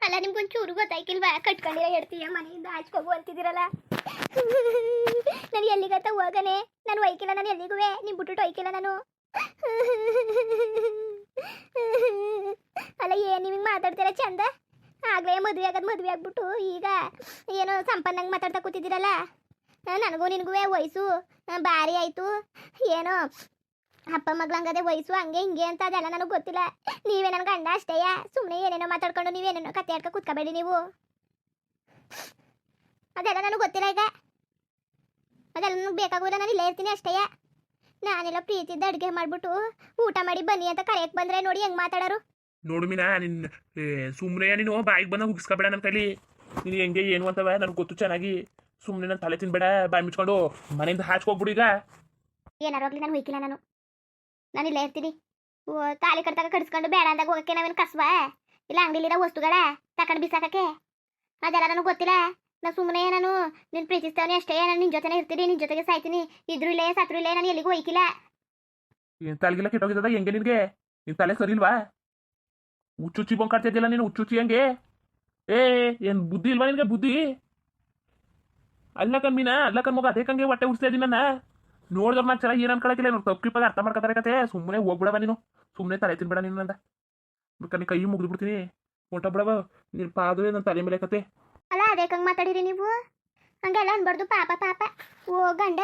ಅಲ್ಲ ನಿಮ್ಗೊಂಚೂರು ಗೊತ್ತಾಯ್ಕಿಲ್ವಾ? ಕಟ್ಕೊಂಡಿರೋ ಹೆಡ್ತೀಯ ಮನೆಯಿಂದ ಆಚ್ಕೋಗು ಅಂತಿದ್ದೀರಲ್ಲ. ನಾನು ಎಲ್ಲಿಗತ್ತ ಹೋಗನೆ? ನಾನು ಒಯ್ಕಿಲ್ಲ, ನಾನು ಎಲ್ಲಿಗೂ ನಿಮ್ ಬಿಟ್ಟು ಒಯ್ಕಿಲ್ಲ ನಾನು. ಅಲ್ಲ ಏನ್ ನಿಮಗೆ ಮಾತಾಡ್ತೀರ ಚಂದ? ಆಗ್ಲೇ ಮದುವೆ ಆಗ್ಬಿಟ್ಟು ಈಗ ಏನೋ ಸಂಪನ್ನಂಗೆ ಮಾತಾಡ್ತಾ ಕೂತಿದ್ದೀರಲ್ಲ. ನನಗೂ ನಿನಗೂ ವಯಸ್ಸು ಭಾರಿ ಆಯ್ತು. ಏನೋ ಅಪ್ಪ ಮಗ್ಳಂಗದೆ ವಯಸ್ಸು ಹಂಗೆ ಹಿಂಗೆ ಅಂತ ಅದೆಲ್ಲ ನನಗೆ ಗೊತ್ತಿಲ್ಲ. ನೀವೇ ನನ್ನ ಗಂಡ ಅಷ್ಟೇಯ. ಸುಮ್ಮನೆ ಏನೇನೋ ಮಾತಾಡ್ಕೊಂಡು ನೀವೇನೇನೋ ಕತೆ ಆಡ್ಕ ಕೂತ್ಕೋಬೇಡಿ ನೀವು. ಅದೆಲ್ಲ ನನಗೆ ಗೊತ್ತಿಲ್ಲ. ಈಗ ಅದೆಲ್ಲ ನನಗೆ ಬೇಕಾಗೋಲ್ಲ. ನಾನು ಇಲ್ಲೇ ಇರ್ತೀನಿ ಅಷ್ಟೇಯ. ನಾನೆಲ್ಲ ಪ್ರೀತಿಯಿಂದ ಅಡುಗೆ ಮಾಡ್ಬಿಟ್ಟು ಊಟ ಮಾಡಿ ಬನ್ನಿ ಅಂತ ಕರೆಯಕ್ಕೆ ಬಂದ್ರೆ ನೋಡಿ ಹೆಂಗೆ ಮಾತಾಡೋರು. ನೋಡು ಮೀನಾ, ನಿನ್ನ ಸುಮ್ಮನೆ ನೀನು ಬಾಯಿಗೆ ಬಂದಾಗ ಉಗಿಸ್ಕೋಬೇಡ ನನ್ನ ಕೈಲಿ. ನೀನು ಹೆಂಗೆ ಏನು ಅಂತವ ನನಗೆ ಗೊತ್ತು ಚೆನ್ನಾಗಿ. ಸುಮ್ಮನೆ ನನ್ನ ತಲೆ ತಿನ್ಬೇಡ, ಬಾಯಿ ಮುಚ್ಕೊಂಡು ಮನೆಯಿಂದ ಹಾಚ್ಕೋಗ್ಬಿಡು. ಈಗ ಏನಾರು ಹೋಗ್ಲಿ, ನಾನು ಹೋಯ್ಕಿಲ್ಲ. ನಾನು ಇಲ್ಲೇ ಇರ್ತೀನಿ. ತಾಲಿ ಕಟ್ಟಾಗ ಕಡಿಸ್ಕೊಂಡು ಬೇಡ ಅಂದಾಗ ಹೋಗಕ್ಕೆ ನಾವೇನು ಕಸ್ವಾ? ಇಲ್ಲ ಅಂಗಡಿಲಿರೋ ವಸ್ತುಗಳ ತಕೊಂಡು ಬಿಸಾಕಕ್ಕೆ? ಅದೆಲ್ಲ ನನಗೆ ಗೊತ್ತಿಲ್ಲ. ನಾನು ನಿನ್ನ ಪ್ರೀತಿಸ್ತೇವನಿ ಅಷ್ಟೇ. ನಾನು ನಿನ್ನ ಜೊತೆನೇ ಇರ್ತೀನಿ, ನಿನ್ನ ಜೊತೆಗೆ ಸಾಯ್ತೀನಿ. ಇದ್ರು ಇಲ್ಲೇ ಸತ್ರು ಇಲ್ಲೇ, ನಾನು ಎಲ್ಲಿಗೂ ಹೋಯ್ಕಿಲ್ಲ. ಏನು ತಲೆಗೆಲ್ಲ ಕೆಟ್ಟೋಗಿದ್ದದ ಹೆಂಗೆ ನಿನಗೆ? ನಿನ್ನ ತಲೆ ಸರಿ ಇಲ್ವಾ? ಹುಚ್ಚುಚ್ಚಿ ಬಂಕಾಡ್ತಾ ಇದೆಯಲ್ಲ ನೀನು. ಹುಚ್ಚುಚ್ಚಿ ಹೆಂಗೆ? ಏನು ಬುದ್ಧಿ ಇಲ್ವಾ ನಿನಗೆ? ಬುದ್ಧಿ ಅಲ್ಲ ಕಣ್ಮೀನಾ, ಅಲ್ಲ ಕಣ್ಮಗ. ಅದೇ ಕಂಗೆ ಹೊಟ್ಟೆ ಉಡ್ಸ್ತಾ ಇದ್ದೀನಿ ನನ್ನ. ನೋಡಿದ್ರೆ ನಾನು ಚೆನ್ನಾಗಿ ಏನು ಅನ್ಕೊಳಕಿಲ್ಲ. ನೋಡು ತಪ್ಪಿಪ್ಪಾಗ ಅರ್ಥ ಮಾಡ್ಕೊತಾರೆ ಕತೆ. ಸುಮ್ಮನೆ ಹೋಗ್ಬಿಡವ ನೀನು. ಸುಮ್ಮನೆ ತಲೆ ತಿನ್ಬೇಡ ನೀನು ನಂದ. ಬೇಕಾದ್ರೆ ನೀನು ಕೈ ಮುಗಿದು ಬಿಡ್ತೀನಿ. ಹೊಂಟೋಗ್ಬಿಡವ. ನೀನು ಪಾದವೇ ನನ್ನ ತಲೆ ಮೇಲೆ ಕತೆ. ಅಲ್ಲ ಅದೇ ಕಂಗೆ ಮಾತಾಡಿರಿ ನೀವು. ಹಂಗೆಲ್ಲ ಅನ್ಬಾರ್ದು. ಪಾಪ ಪಾಪ. ಓ ಗಂಡ,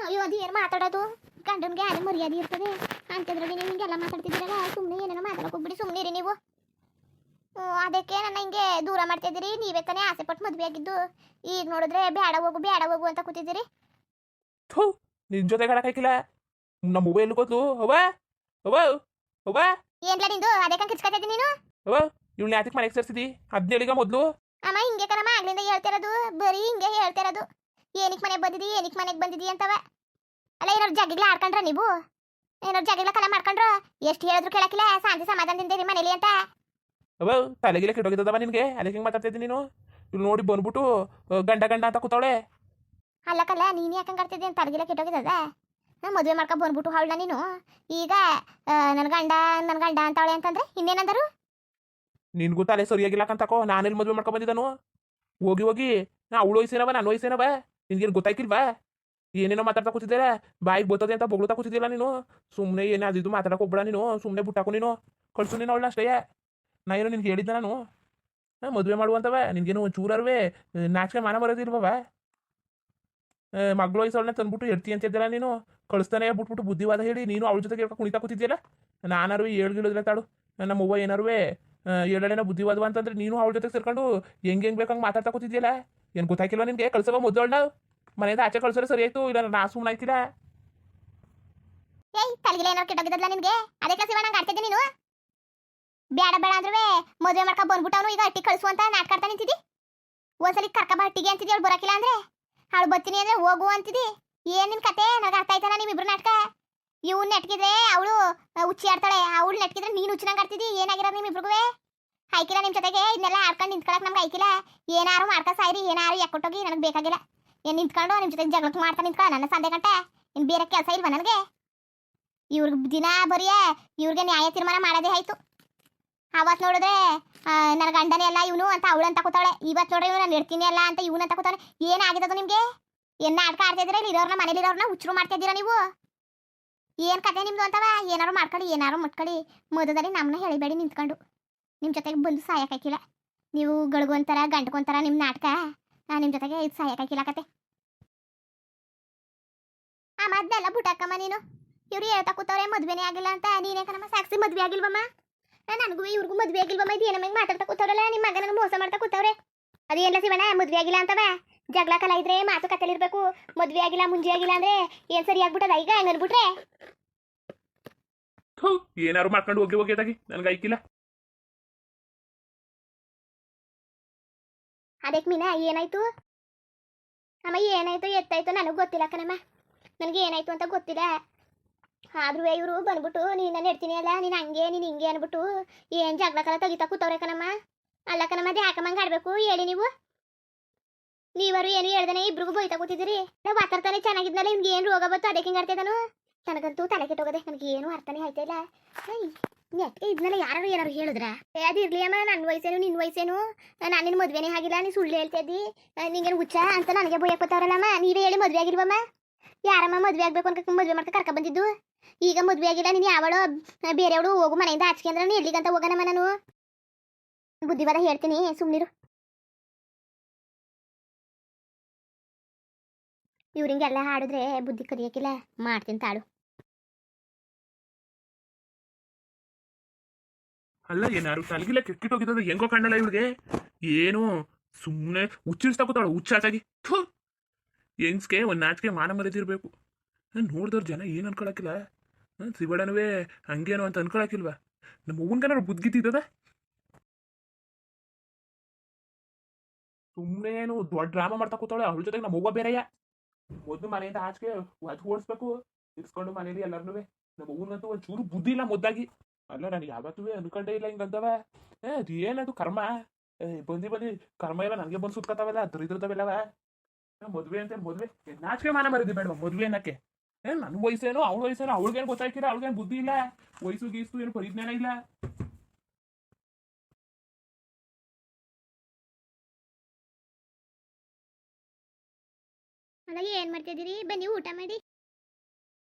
ಅಯ್ಯೋ ಅದು ಏನು ಮಾತಾಡೋದು? ಗಂಡನಿಗೆ ಅದು ಮರ್ಯಾದೆ ಇರ್ತದೆ ಅಂತಿದ್ರಾಗೆ ನೀವು ಹಿಂಗೆಲ್ಲ ಮಾತಾಡ್ತಿದ್ದೀರಲ್ಲ. ಸುಮ್ಮನೆ ಏನೇನೋ ಮಾತಾಡೋಕೆ ಹೋಗ್ಬಿಡಿ. ಸುಮ್ಮನೆ ಇರಿ ನೀವು. ಅದಕ್ಕೆ ನನ್ನ ಹಿಂಗೆ ದೂರ ಮಾಡ್ತಿದ್ದೀರಿ. ನೀವೇ ತಾನೇ ಆಸೆ ಪಟ್ಟು ಮದುವೆ ಆಗಿದ್ದು. ಈಗ ನೋಡಿದ್ರೆ ಬೇಡ ಹೋಗು ಅಂತ ಕೂತಿದ್ದೀರಿ. ಥೂ, ನಿನ್ನ ಜೊತೆ ಗಡಕಾಯ್ಕಿಲ್ಲ. ನಮ್ಮ ಮೊಬೈಲ್ ಗೊತ್ತು. ಏನ್ಲ ನಿಂದು? ಅದೇ ಕಂಗೆ ಕಿಚ್ಕೊತಾ ಇದ್ದೀನಿ ನೀನು. ಇವಳು ಯಾತಕ್ಕೆ ಮನೆಗೆ ಸೇರಿಸಿದಿ? 17 ಮೊದಲು. ಅಮ್ಮ ಹಿಂಗೆ ಕಣಮ್ಮ ಆಗ್ಲಿಂದ ಹೇಳ್ತಿರೋದು. ಬರೀ ಹಿಂಗೆ ಹೇಳ್ತಿರೋದು. ಏನಕ್ಕೆ ಮನೆಗೆ ಬಂದಿದಿ ಅಂತವ. ಅಲ್ಲ ಏನಾದ್ರು ಜಗ್ಗಿಗ್ಲ ಆಡ್ಕೊಂಡ್ರ ನೀವು? ಏನಾದ್ರು ಜಗ್ಗಿಗ್ಲ ಕಲೆ ಮಾಡ್ಕೊಂಡ್ರು? ಎಷ್ಟು ಹೇಳಿದ್ರು ಕೇಳಕ್ಕಿಲ್ಲ. ಶಾಂತಿ ಸಮಾಧಾನದಿಂದ ಮನೇಲಿ ಅಂತ. ತಲೆಗಿಲ್ಲ ಕೆಟ್ಟೋಗಿದ್ದವ ನಿನಗೆ. ಅದಕ್ಕೆ ಹಿಂಗೆ ಮಾತಾಡ್ತಿದ್ದಿ ನೀನು. ಇಲ್ಲಿ ನೋಡಿ ಬಂದ್ಬಿಟ್ಟು ಗಂಡ ಅಂತ ಕೂತವಳೆ. ಅಲ್ಲಕ್ಕಲ್ಲ, ನೀನು ಯಾಕಂಗೆ ಆಡ್ತಿದ್ದಿ? ಅಂತ ತಲೆಗಿಲ್ಲ ಕೆಟ್ಟೋಗಿದ್ದದ. ಮದುವೆ ಮಾಡ್ಕೊ ಬಂದ್ಬಿಟ್ಟು ಅವಳ ನೀನು. ಈಗ ನನ್ನ ಗಂಡ ಅಂತವಳೆ ಅಂತಂದ್ರೆ ಇನ್ನೇನಂದರು? ನಿನ್ಗೂ ತಲೆ ಸರಿಯಾಗಿಲ್ಲಕಂತಕೋ. ನಾನೆಲ್ಲಿ ಮದುವೆ ಮಾಡ್ಕೊ ಬಂದಿದ್ದಾನು? ಹೋಗಿ ಅವಳು ವಯಸ್ಸೇನವ, ನಾನು ವಯಸ್ಸೇನವ? ನಿನ್ಗೇನು ಗೊತ್ತಾಯ್ಕಿಲ್ವಾ? ಏನೇನೋ ಮಾತಾಡ್ತಾ ಕೂತಿದ್ದೀರ. ಬಾಯಿಗೆ ಬರ್ತದೆ ಅಂತ ಬೊಗಳ್ತಾ ಕೂತಿದ್ದಿಲ್ಲ ನೀನು. ಸುಮ್ಮನೆ ಏನೇ ಅದಿದ್ದು ಮಾತಾಡಕ್ಕೆ ಹೋಗ್ಬೇಡ ನೀನು. ಸುಮ್ಮನೆ ಬಿಟ್ಟಾಕು ನೀನು. ಕಳ್ಸು ನೀನು ಅವಳನ್ನ ಅಷ್ಟೇ. ನಾ ಏನೋ ನಿನ್ಗೆ ಹೇಳಿದ್ದೆ ನಾನು ಮದುವೆ ಮಾಡುವಂತವ. ನಿನ್ಗೇನು ಒಂಚೂರವೇ ನಾಚಿಕೆ ಮಾನ ಬರೋದಿಲ್ವವ? ಮಗಳು ವಯಸ್ಸವಳನ್ನ ತಂದ್ಬಿಟ್ಟು ಎಡ್ತಿ ಅಂತಿದ್ದಲ್ಲ ನೀನು. ಕಳಿಸ್ತಾನೆ ಬಿಟ್ಬಿಟ್ಟು ಬುದ್ಧಿವಾದ ಹೇಳಿ ನೀನು ಅವಳ ಜೊತೆಗೆ ಕುಣಿತಾ ಕೂತಿದ್ಯಲ್ಲ. ನಾನಾರು ಹೇಳ್ಗಿಳಿದ್ರೆ ತಾಳು. ನಮ್ಮ ಅವ್ವ ಏನಾರು ಹೇಳೇನೋ ಬುದ್ಧಿವಾದವ ಅಂತಂದ್ರೆ ನೀನು ಅವಳ ಜೊತೆಗೆ ಸೇರ್ಕೊಂಡು ಹೆಂಗೆ ಬೇಕಂಗೆ ಮಾತಾಡ್ತಾ ಕೂತಿದ್ಯಲ್ಲ. ಏನು ಗೊತ್ತಾಯ್ಕಿಲ್ವ ನಿನ್ಗೆ? ಕಳ್ಸವ ಮೊದಲಣ್ಣ ಮನೆಯಿಂದ ಆಚೆ ಕಳ್ಸೋರೆ ಸರಿ ಆಯ್ತು. ಇಲ್ಲ ನಾ ಸುಮ್ಮನೆ ಆಯ್ತಿಲ್ಲ. ತಲೆಗಿಲ್ಲ ಏನಾರು ಕೆಟ್ಟೋಗಿದ್ದಲ್ಲ ನಿನ್ಗೆ. ಅದಕ್ಕೆ ಶಿವ ನಂಗೆ ಆಡ್ತಿದ್ದೆ ನೀನು. ಬೇಡ ಅಂದ್ರೆ ಮದುವೆ ಮಾಡ್ಕೊ ಬಂದ್ಬಿಟ್ಟವನು ಈಗ ಹಟ್ಟಿ ಕಳಿಸು ಅಂತ ನಾಟ್ಕಾಡ್ತಾ ನಿಂತಿದ್ದಿ. ಒಂದ್ಸಲಿ ಕರ್ಕಬ ಹಟ್ಟಿಗೆ ಅಂತಿದ್ದಿ. ಅವಳು ಬರೋಕಿಲ್ಲ ಅಂದ್ರೆ ಅವಳು ಬರ್ತೀನಿ ಅಂದ್ರೆ ಹೋಗು ಅಂತಿದ್ದಿ. ಏನ್ ನಿನ್ ಕತೆ? ನನಗೆ ಅರ್ಥ ಆಯ್ತಲ್ಲ ನೀವಿಬ್ರು ನಾಟಕ. ಇವ್ನು ನೆಟ್ಕಿದ್ರೆ ಅವಳು ಹುಚ್ಚಿ ಆಡ್ತಾಳೆ, ಅವಳು ನೆಟ್ಕಿದ್ರೆ ನೀನು ಹುಚ್ಚಿನಂಗೆ ಆಡ್ತಿದ್ದಿ. ಏನಾಗಿರೋದು ನಿಮ್ಮಿಬ್ರಿಗೂ? ಆಯ್ಕಿಲ್ಲ ನಿಮ್ಮ ಜೊತೆಗೆ ಇದನ್ನೆಲ್ಲ ಆಡ್ಕೊಂಡು ನಿಂತ್ಕೊಳಕ್ ನಮ್ಗೆ ಆಯ್ಕಿಲ್ಲ. ಏನಾರು ಮಾಡ್ಕೊ ಸಾಯ್ರಿ, ಏನಾರು ಯಾಕೊಟ್ಟೋಗಿ ನನಗೆ ಬೇಕಾಗಿಲ್ಲ. ಏನು ನಿಂತ್ಕೊಂಡು ನಿಮ್ಮ ಜೊತೆಗೆ ಜಗಳಕ್ಕೆ ಮಾಡ್ತಾ ನಿಂತ್ಕೊಳ್ಳ ನನ್ನ ಸಂದೆ ಗಂಟೆ. ಇನ್ನು ಬೇರೆ ಕೆಲಸ ಇಲ್ವಾ ನನಗೆ? ಇವ್ರಿಗೆ ದಿನ ಬರೀಯೇ ಇವ್ರಿಗೆ ನ್ಯಾಯ ತೀರ್ಮಾನ ಮಾಡೋದೇ ಆಯ್ತು. ಅವತ್ತು ನೋಡಿದ್ರೆ ನನ್ನ ಗಂಡನೇ ಅಲ್ಲ ಇವನು ಅಂತ ಅವಳು ಅಂತ ಕೂತಾವಳೆ. ಇವತ್ತು ನೋಡ್ರೆ ಇವನು ನಾನು ಇಡ್ತೀನಿ ಅಲ್ಲ ಅಂತ ಇವನು ಅಂತ ಕೂತಾವಳೆ. ಏನಾಗಿದ್ದದು ನಿಮಗೆ? ಏನು ನಾಟಕ ಆಡ್ತಿದ್ದೀರಾ? ಇರೋರ್ನ ಮನೇಲಿರೋರ್ನ ಹುಚ್ಚರು ಮಾಡ್ತಾ ಇದ್ದೀರಾ ನೀವು? ಏನು ಕತೆ ನಿಮ್ದು ಅಂತವ? ಏನಾರು ಮಾಡ್ಕೊಳ್ಳಿ, ಏನಾರು ಮುಟ್ಕೊಳ್ಳಿ. ಮೊದಲದಲ್ಲಿ ನಮ್ಮನ್ನ ಹೇಳಿಬೇಡಿ ನಿಂತ್ಕೊಂಡು. ನಿಮ್ಮ ಜೊತೆಗೆ ಬಂದು ಸಾಯಕ್ಕಾಕಿಲ್ಲ. ನೀವು ಗಳಿಗೊಂತಾರ ಗಂಟಕೊಂತಾರ ನಿಮ್ಮ ನಾಟಕ. ನಿಮ್ಮ ಜೊತೆಗೆ ಇದು ಸಾಯಕ್ಕಾಕಿಲ್ಲ ಕತೆ. ಅದನ್ನೆಲ್ಲ ಬುಟ್ಟಾಕಮ್ಮ ನೀನು. ಇವ್ರು ಹೇಳ್ತಾ ಕೂತವ್ರೆ ಮದುವೆನೇ ಆಗಿಲ್ಲ ಅಂತ. ನೀನೇ ಕಣಮ್ಮ ಸಾಕ್ಷಿ ಮದುವೆ ಆಗಿಲ್ವಮ್ಮ? ನನಗೂ ಇವ್ರಿಗೂ ಮದುವೆ ಆಗಿಲ್ವಮ್ಮ. ಇದು ಏನಮ್ಮ ಮಾತಾಡ್ತಾ ಕೂತವ್ರಲ್ಲ. ನಿಮ್ಮ ಮಗ ನನಗೆ ಮೋಸ ಮಾಡ್ತಾ ಕೂತವ್ರೆ. ಅದೇನಿಲ್ಲ ಶಿವಣ್ಣ, ಮದುವೆ ಆಗಿಲ್ಲ ಅಂತವ. ಜಗಳ ಕಲ ಇದ್ರೆ ಮಾತು ಕತೆಲಿರ್ಬೇಕು. ಮದುವೆ ಆಗಿಲ್ಲ ಮುಂಜೆ ಆಗಿಲ್ಲ ಅಂದ್ರೆ ಏನು ಸರಿ ಆಗ್ಬಿಟ್ಟದ ಈಗ ಹಂಗೆ ಅನ್ಬಿಟ್ರೆ? ಏನಾರು ಮಾಡ್ಕೊಂಡು ಹೋಗಿ ಅದಾಗಿ ನನಗೆ ಐಕಿಲ್ಲ. ಅದಕ್ಕೆ ಮೀನಾ ಏನಾಯ್ತು ಅಮ್ಮ? ಏನಾಯ್ತು ಎತ್ತಾಯ್ತು ನನಗೆ ಗೊತ್ತಿಲ್ಲ ಕಣಮ್ಮ. ನನಗೆ ಏನಾಯ್ತು ಅಂತ ಗೊತ್ತಿಲ್ಲ. ಆದ್ರೂ ಇವರು ಬಂದ್ಬಿಟ್ಟು ನೀನು ನೆಡ್ತೀನಿ ಅಲ್ಲ, ನೀನು ಹಂಗೆ ನೀನು ಹಿಂಗೆ ಅಂದ್ಬಿಟ್ಟು ಏನು ಜಗಳ ಕಲ ತೆಗಿತಾ ಕೂತವ್ರೆ ಕಣಮ್ಮ. ಅಲ್ಲ ಕಣಮ್ಮ, ಅದು ಯಾಕಮ್ಮಂಗೆ ಆಡ್ಬೇಕು ಹೇಳಿ ನೀವು? ನೀವರು ಏನು ಹೇಳ್ದಾನೆ ಇಬ್ರಿಗೂ ಬೈತಾ ಕೂತಿದ್ದೀರಿ. ನಾವು ಮಾತಾಡ್ತಾನೆ ಚೆನ್ನಾಗಿದ್ನಲ್ಲ, ನಿಮ್ಗೆ ಏನು ರೋಗ ಬಂತು ಅದಕ್ಕೆ ಹಿಂಗೆ ಆಡ್ತಿದ್ದಾನು? ನನಗಂತೂ ತಲೆ ಕೆಟ್ಟೋಗದೆ. ನನಗೆ ಏನು ಅರ್ಥನೇ ಆಯ್ತಾ ಇಲ್ಲ. ನೆಟ್ಗೆ ಇದನ್ನೆಲ್ಲ ಯಾರು ಏನಾರು ಹೇಳಿದ್ರ ಅದು ಇರ್ಲಿ ಅಮ್ಮ, ನನ್ನ ವಯಸ್ಸೇನು ನಿನ್ನ ವಯಸ್ಸೇನು, ನಾನು ನಿನ್ನ ಮದುವೆನೇ ಆಗಿಲ್ಲ, ನೀ ಸುಳ್ಳು ಹೇಳ್ತಾ ಇದ್ದಿ, ನಿಂಗೇನು ಹುಚ್ಚ ಅಂತ ನನಗೆ ಭಯ ಕೊತ್ತವ್ರಲ್ಲಮ್ಮ. ನೀವೇ ಹೇಳಿ ಮದುವೆ ಆಗಿಲ್ವಮ್ಮ? ಯಾರಮ್ಮ ಮದುವೆ ಆಗ್ಬೇಕು ಅನ್ಕ ಮದುವೆ ಮಾಡ್ಕ ಕರ್ಕ ಬಂದಿದ್ದು? ಈಗ ಮದುವೆ ಆಗಿಲ್ಲ, ನೀನು ಯಾವಳು ಬೇರೆಯವಳು ಹೋಗು ಮನೆಯಿಂದ ಆಚೆಗೆ ಅಂದ್ರೆ ಎಲ್ಲಿಗಂತ ಹೋಗೋಣಮ್ಮ ನಾನು? ಬುದ್ಧಿವಾದ ಹೇಳ್ತೀನಿ, ಸುಮ್ಮನಿರು. ಇವ್ರಿಂಗೆಲ್ಲ ಹಾಡಿದ್ರೆ ಬುದ್ಧಿ ಕಲಿಯಕ್ಕಿಲ್ಲ, ಮಾಡ್ತೀನಿ ತಾಳು. ಅಲ್ಲ ಏನಾರು ತಲೆಗಿಲ್ಲ ಕೆಟ್ಟಿಟ್ಟೋಗಿದ್ದದು ಹೆಂಗೋ ಕಾಣಲ್ಲ ಇವ್ರಿಗೆ. ಏನು ಸುಮ್ಮನೆ ಹುಚ್ಚಿಡ್ಸ್ತಾ ಕೂತಾಳು ಹುಚ್ಚಾಚಾಗಿ. ಥೂ, ಹೆಂಗ್ಸ್ಗೆ ಒಂದು ನಾಚಿಕೆ ಮಾನ ಮರೆದಿರ್ಬೇಕು. ನೋಡಿದವ್ರು ಜನ ಏನು ಅನ್ಕೊಳಕಿಲ್ಲ. ಶಿವಣ್ಣನುವೇ ಹಂಗೇನೋ ಅಂತ ಅನ್ಕೊಳಕಿಲ್ವಾ? ನಮ್ಮ ಅವ್ವನ್ಗೇನಾರು ಬುದ್ಧಿಗಿತ್ತಿದ್ದದ? ಸುಮ್ಮನೆ ಏನು ದೊಡ್ಡ ಡ್ರಾಮಾ ಮಾಡ್ತಾ ಕೂತಾಳೆ. ಅವಳ ಜೊತೆಗೆ ನಮ್ಮ ಅವ್ವ ಬೇರೆಯ. ಮೊದ್ಲು ಮನೆಯಿಂದ ಆಚೆಗೆ ಓಡಿಸ್ಬೇಕು, ಇರ್ಸ್ಕೊಂಡು ಮನೇಲಿ ಎಲ್ಲಾರ್ನೂ. ನಮ್ಮ ಅವ್ವನಂತೂ ಒಂಚೂರು ಬುದ್ಧಿ ಇಲ್ಲ ಮುದ್ದಾಗಿ. ಅಲ್ಲ ನನಗೆ ಯಾವತ್ತೂ ಅನ್ಕೊಂಡೇ ಇಲ್ಲ ಹಿಂಗಂತವ. ಅದು ಏನದು ಕರ್ಮ? ಬಂದಿ ಕರ್ಮ ಎಲ್ಲ ನನಗೆ ಬಂದು ಸುತ್ಕೋತಾವಲ್ಲ, ದರಿದ್ರದವೆಲ್ಲವ. ಮದುವೆ ಅಂತ ಮದುವೆ ನಾಚಿಕೆ ಮಾನ ಮರಿದಿ ಬೇಡವ ಮದುವೆ ಅನ್ನಕ್ಕೆ. ನನ್ನ ವಯಸ್ಸೇನೋ ಅವಳ ವಯಸ್ಸೇನೋ, ಅವಳಿಗೇನು ಗೊತ್ತಾಯ್ತಿಲ್ಲ, ಅವಳಿಗೇನು ಬುದ್ಧಿ ಇಲ್ಲ, ವಯಸ್ಸು ಗೀಸು ಏನು ಪರಿಜ್ಞಾನ ಇಲ್ಲ. ಅಲ್ಲ ಏನ್ ಮಾಡ್ತಿದ್ದೀರಿ? ಬನ್ನಿ ಊಟ ಮಾಡಿ.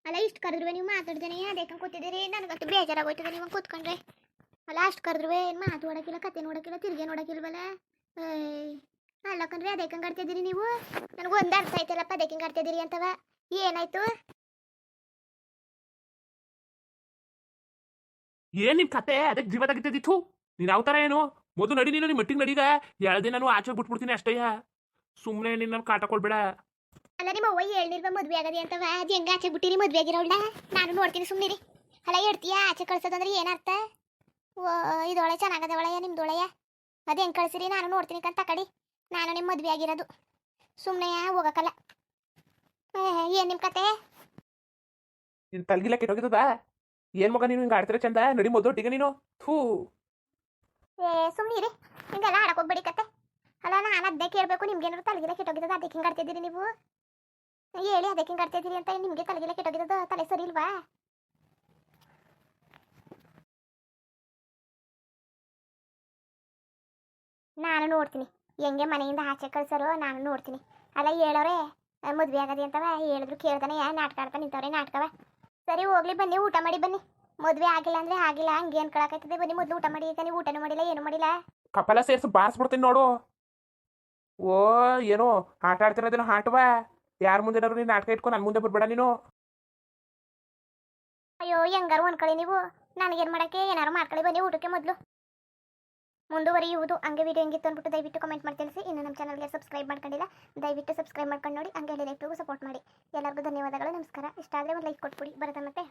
ಅಲ್ಲ ಇಷ್ಟು ಕರೆದ್ರುವೆ ನೀವು ಮಾತಾಡ್ದೇನೆ ಅದಕ್ಕೆ ಕೂತಿದ್ದೀರಿ? ನನಗಂತೂ ಬೇಜಾರಾಗೋಯ್ತದೆ ನೀವು ಕೂತ್ಕೊಂಡ್ರೆ. ಅಲ್ಲ ಅಷ್ಟು ಕರೆದ್ರುವೆ ಏನು ಮಾತಾಡೋಕ್ಕಿಲ್ಲ, ಕತೆ ನೋಡೋಕ್ಕಿಲ್ಲ, ತಿರ್ಗೆ ನೋಡೋಕ್ಕಿಲ್ವಲ್ಲ? ಅಲ್ಲಕ್ಕಂದ್ರೆ ಅದಕ್ಕೆ ಆಡ್ತಿದ್ದೀರಿ ನೀವು? ನನಗೆ ಒಂದು ಅರ್ಥ ಆಯ್ತಲ್ಲಪ್ಪ ಅದಕ್ಕೆ ಆಡ್ತಿದ್ದೀರಿ ಅಂತವ. ಏನಾಯ್ತು? ಏನ್ ನಿಮ್ ಕತೆ? ಅದಕ್ಕೆ ಜೀವ ತೆಗಿತಿದ್ದಿತ್ತು. ನೀನ್ ಯಾವ ಥರ ಏನು? ಮೊದಲು ನಡಿ, ನೀನು ನಿಮ್ಮ ಮಟ್ಟಿಗೆ ನಡೀಗ. ಹೇಳ್ದೆ ನಾನು ಆಚೆ ಬಿಟ್ಬಿಡ್ತೀನಿ ಅಷ್ಟಯ್ಯ. ಸುಮ್ಮನೆ ನಿನ್ನ ಕಾಟ ಕೊಡ್ಬೇಡ. ಅಲ್ಲ ನಿಮ್ಮ ಅವ್ವ ಹೇಳ್ನಿಲ್ವ ಮದುವೆ ಆಗದೆ ಅಂತವ? ಅದು ಹೆಂಗ ಆಚೆ ಬಿಟ್ಟಿರಿ ಮದುವೆ ಆಗಿರೋಳ್ನ? ನಾನು ನೋಡ್ತೀನಿ ಸುಮ್ಮನಿರಿ. ಅಲ್ಲ ಹೇಳ್ತೀಯಾ ಆಚೆ ಕಳ್ಸೋದಂದ್ರೆ ಏನರ್ಥ? ಓ ಇದೊಳೆ ಚೆನ್ನಾಗದೆ ಒಳೆಯ ನಿಮ್ದೊಳೆಯ. ಅದು ಹೆಂಗೆ ಕಳ್ಸಿರಿ? ನಾನು ನೋಡ್ತೀನಿ ಕಂತ ಕಡಿ. ನಾನು ನಿಮ್ಮ ಮದುವೆ ಆಗಿರೋದು, ಸುಮ್ಮನೆ ಹೋಗಕ್ಕಲ್ಲ. ಏನು ನಿಮ್ಮ ಕತೆ? ನಿನ್ ತಲೆಗಿಲ್ಲ ಕೆಟ್ಟೋಗಿದ್ದದ? ಏನ್ ಮಗ ನೀನು ಹಿಂಗೆ ಆಡ್ತಿರ ಚಂದ? ನಡಿ ಮೊದಲೊಟ್ಟಿಗೆ ನೀನು. ಥೂ, ಸುಮ್ಮನಿರಿ, ಹಿಂಗೆಲ್ಲ ಆಡಕ್ಕೆ ಹೋಗ್ಬೇಡಿ ಕತೆ. ಅಲ್ಲ ನಾನು ಅದೇ ಕೇಳಬೇಕು, ನಿಮ್ಗೇನಾದ್ರು ತಲೆಗಿಲ್ಲ ಕೆಟ್ಟೋಗಿದ್ದದ ಅದಕ್ಕೆ ಹಿಂಗೆ ಆಡ್ತಿದ್ದೀರಿ ನೀವು? ಹೇಳಿ ಅದಕ್ಕೆ ಹಿಂಗೆ ಆಡ್ತಿದ್ದೀರಿ ಅಂತ. ನಿಮಗೆ ತಲೆಗಿಲ್ಲ ಕೆಟ್ಟೋಗಿದ್ದದ? ತಲೆ ಸರಿ ಇಲ್ವಾ? ನಾನು ನೋಡ್ತೀನಿ ಹೆಂಗೆ ಮನೆಯಿಂದ ಆಚೆ ಕಳ್ಸೋರು, ನಾನು ನೋಡ್ತೀನಿ. ಅಲ್ಲ ಹೇಳೋರೆ ಮದುವೆ ಆಗದೆ ಅಂತವ, ಹೇಳಿದ್ರು ಕೇಳ್ತಾನೆ ನಾಟಕ ಆಡ್ತಾ ನಿಂತವ್ರೆ ನಾಟಕವ. ಸರಿ ಹೋಗ್ಲಿ, ಬನ್ನಿ ಊಟ ಮಾಡಿ ಬನ್ನಿ. ಮದುವೆ ಆಗಿಲ್ಲ ಅಂದ್ರೆ ಆಗಿಲ್ಲ, ಹಂಗೆ ಅನ್ಕೊಳಕೈತದೆ. ಬನ್ನಿ ಮೊದಲು ಊಟ ಮಾಡಿ. ಈಗ ನೀವು ಊಟನೂ ಮಾಡಿಲ್ಲ ಏನು ಮಾಡಿಲ್ಲ. ಕಪಲ ಸೇರ್ಸಿ ಬಾರಿಸ್ಬಿಡ್ತೀನಿ ನೋಡು. ಓ ಏನೋ ಆಟ ಆಡ್ತಿರೋದೇನೋ ಆಟವ. ಯಾರ ಮುಂದೆನಾದ್ರು ನೀನು ನಾಟಕ ಇಟ್ಕೊಂಡು ನನ್ನ ಮುಂದೆ ಬರ್ಬೇಡ ನೀನು. ಅಯ್ಯೋ ಹೆಂಗಾರು ಅನ್ಕೊಳ್ಳಿ ನೀವು, ನನಗೇನು ಮಾಡೋಕ್ಕೆ ಏನಾರು ಮಾಡ್ಕೊಳ್ಳಿ. ಬನ್ನಿ ಊಟಕ್ಕೆ ಮೊದಲು ಮುಂದುವರಿಯುವುದು. ಹಂಗೆ ವಿಡಿಯೋ ಹೆಂಗಿತ್ತು ಅಂದ್ಬಿಟ್ಟು ದಯವಿಟ್ಟು ಕಮೆಂಟ್ ಮಾಡಿ ತಿಳಿಸಿ. ಇನ್ನು ನಮ್ಮ ಚಾನಲ್ಗೆ ಸಬ್ಸ್ಕ್ರೈಬ್ ಮಾಡ್ಕೊಂಡಿಲ್ಲ, ದಯವಿಟ್ಟು ಸಬ್ಸ್ಕ್ರೈಬ್ ಮಾಡ್ಕೊಂಡು ನೋಡಿ. ಹಂಗೆ ಲೈಕ್ಗೂ ಸಪೋರ್ಟ್ ಮಾಡಿ. ಎಲ್ಲರಿಗೂ ಧನ್ಯವಾದಗಳು, ನಮಸ್ಕಾರ. ಇಷ್ಟ ಆದರೆ ಒಂದು ಲೈಕ್ ಕೊಟ್ಬಿಡಿ. ಬರುತ್ತೆ ಮತ್ತೆ.